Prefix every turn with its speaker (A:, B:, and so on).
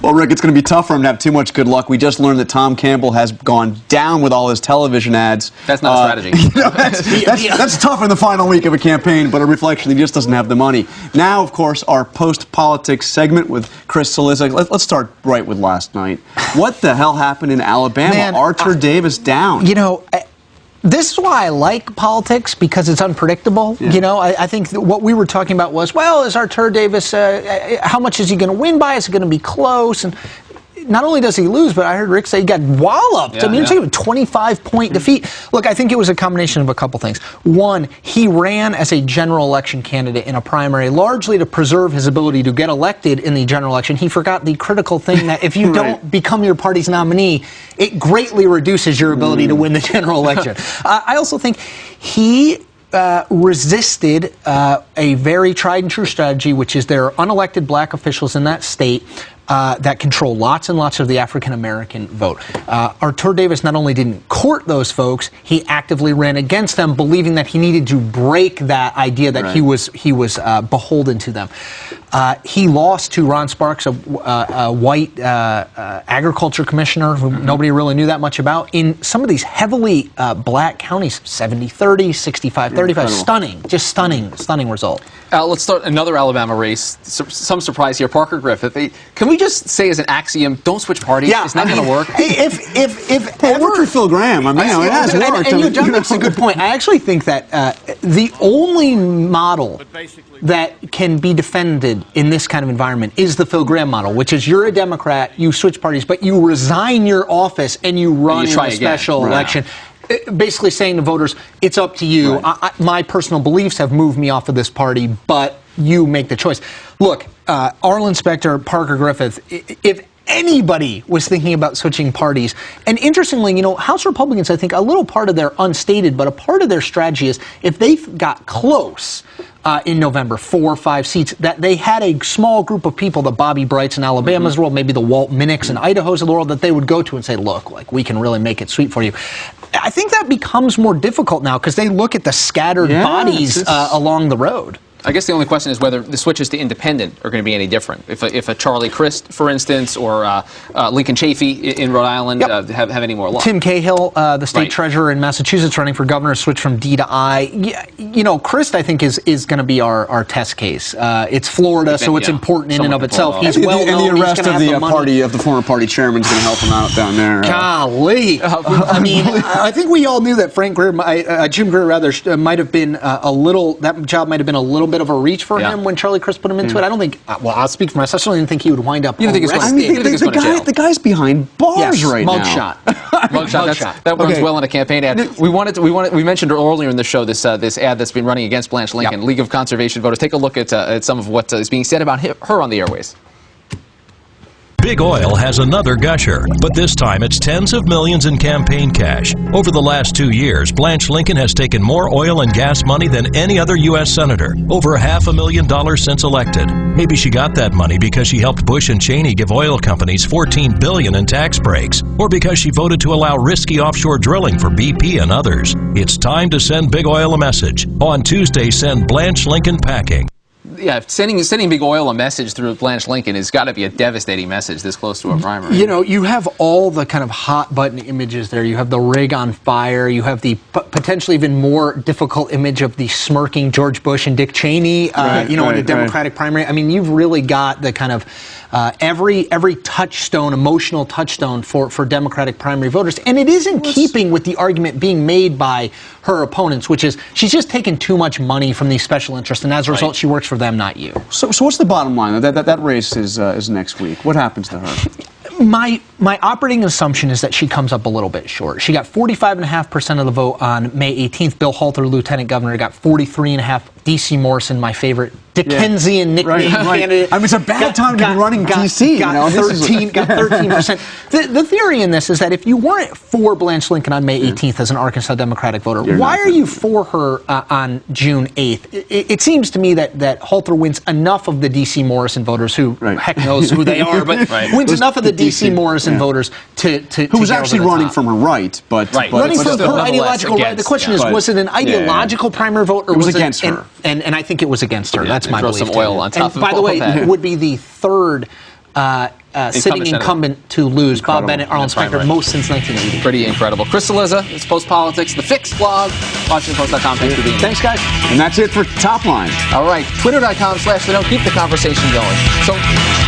A: Well, Rick, it's going to be tough for him to have too much good luck. We just learned that Tom Campbell has gone down with all his television ads.
B: That's not a strategy.
A: That's tough in the final week of a campaign, but a reflection he just doesn't have the money. Now, of course, our post-politics segment with Chris Cillizza. Let's start right with last night. What the hell happened in Alabama?
C: Man,
A: Arthur Davis down.
C: You know, this is why I like politics, because it's unpredictable.
A: Yeah.
C: You know, I think what we were talking about was, well, is Arthur Davis, how much is he going to win by? Is it going to be close? And not only does he lose, but I heard Rick say he got walloped. I mean, it's a 25-point defeat. Look, I think it was a combination of a couple things. One, he ran as a general election candidate in a primary, largely to preserve his ability to get elected in the general election. He forgot the critical thing that if you don't become your party's nominee, it greatly reduces your ability to win the general election. I also think he resisted a very tried and true strategy, which is there are unelected black officials in that state that control lots and lots of the African-American vote. Arthur Davis not only didn't court those folks, he actively ran against them, believing that he needed to break that idea that he was beholden to them. He lost to Ron Sparks, a white agriculture commissioner who nobody really knew that much about, in some of these heavily black counties, 70-30, 65-35. Stunning, just stunning result.
B: Let's start another Alabama race. Some surprise here. Parker Griffith. Can we just say as an axiom, don't switch parties?
C: Yeah,
B: it's not going to work.
C: If
A: Well, work with Phil Graham. I mean, it has worked.
C: And John makes a good point. I actually think that the only model that can be defended in this kind of environment is the Phil Graham model, which is you're a Democrat, you switch parties, but you resign your office and you run in a special election. Basically saying to voters, it's up to you. My personal beliefs have moved me off of this party, but you make the choice. Look, Arlen Specter, Parker Griffith, if anybody was thinking about switching parties, and interestingly, you know, House Republicans, I think a little part of their unstated, but a part of their strategy is if they got close in November, 4 or 5 seats, that they had a small group of people, the Bobby Brights in Alabama's of the world, maybe the Walt Minnecks and Idaho's of the world, that they would go to and say, look, like, we can really make it sweet for you. I think that becomes more difficult now because they look at the scattered bodies along the road.
B: I guess the only question is whether the switches to independent are going to be any different. If a Charlie Crist, for instance, or Lincoln Chafee in Rhode Island have any more luck.
C: Tim Cahill, the state treasurer in Massachusetts, running for governor, switched from D to I. You know, Crist, I think, is going to be our test case. It's Florida, so it's important in and of itself. He's well known.
A: And the arrest of the former party chairman is going to help him out down there.
C: Golly. I mean, I think we all knew that Jim Greer, might have been that job might have been a little bit of a reach for him when Charlie Crist put him into it. I don't think, well, I'll speak for myself, I certainly didn't think he would wind up arrested.
A: The guy's behind bars right now.
B: Mugshot. That runs well in a campaign ad. We mentioned earlier in the show this ad that's been running against Blanche Lincoln, League of Conservation Voters. Take a look at some of what is being said about her on the airways.
D: Big Oil has another gusher, but this time it's tens of millions in campaign cash. Over the last 2 years, Blanche Lincoln has taken more oil and gas money than any other U.S. senator, over $500,000 since elected. Maybe she got that money because she helped Bush and Cheney give oil companies $14 billion in tax breaks, or because she voted to allow risky offshore drilling for BP and others. It's time to send Big Oil a message. On Tuesday, send Blanche Lincoln packing.
B: Yeah, sending Big Oil a message through Blanche Lincoln has got to be a devastating message this close to a primary.
C: You know, you have all the kind of hot button images there. You have the rig on fire. You have the potentially even more difficult image of the smirking George Bush and Dick Cheney, in a Democratic primary. I mean, you've really got the kind of every touchstone, emotional touchstone for Democratic primary voters. And it is in keeping with the argument being made by her opponents, which is she's just taken too much money from these special interests, and as a result, she works for them, not you.
A: So what's the bottom line? That race is next week. What happens to her?
C: My operating assumption is that she comes up a little bit short. She got 45.5% of the vote on May 18th. Bill Halter, Lieutenant Governor, got 43.5%. D.C. Morrison, my favorite Dickensian nickname candidate.
A: I mean, it's a bad time to be running D.C.
C: Got 13%. The theory in this is that if you weren't for Blanche Lincoln on May 18th as an Arkansas Democratic voter, why are you for her on June 8th? It seems to me that Halter wins enough of the D.C. Morrison voters, who heck knows who they are, but wins enough of the D.C. Morrison voters to
A: who was actually running from her right, but
C: running from her ideological right. The question is, was it an ideological primary vote, or
A: was it against her?
C: And I think it was against her. That's my belief.
B: Throw some oil on top of it.
C: By the way, it would be the third sitting incumbent to lose.
A: Incredible.
C: Bob Bennett, Arlen Specter, most since 1980.
B: Pretty incredible. Chris Cillizza, it's Post Politics, the Fix blog, WashingtonPost.com. Thanks for being here.
C: Thanks, guys.
A: And that's it for Top Line.
B: All right, Twitter.com/the Note. Keep the conversation going. So.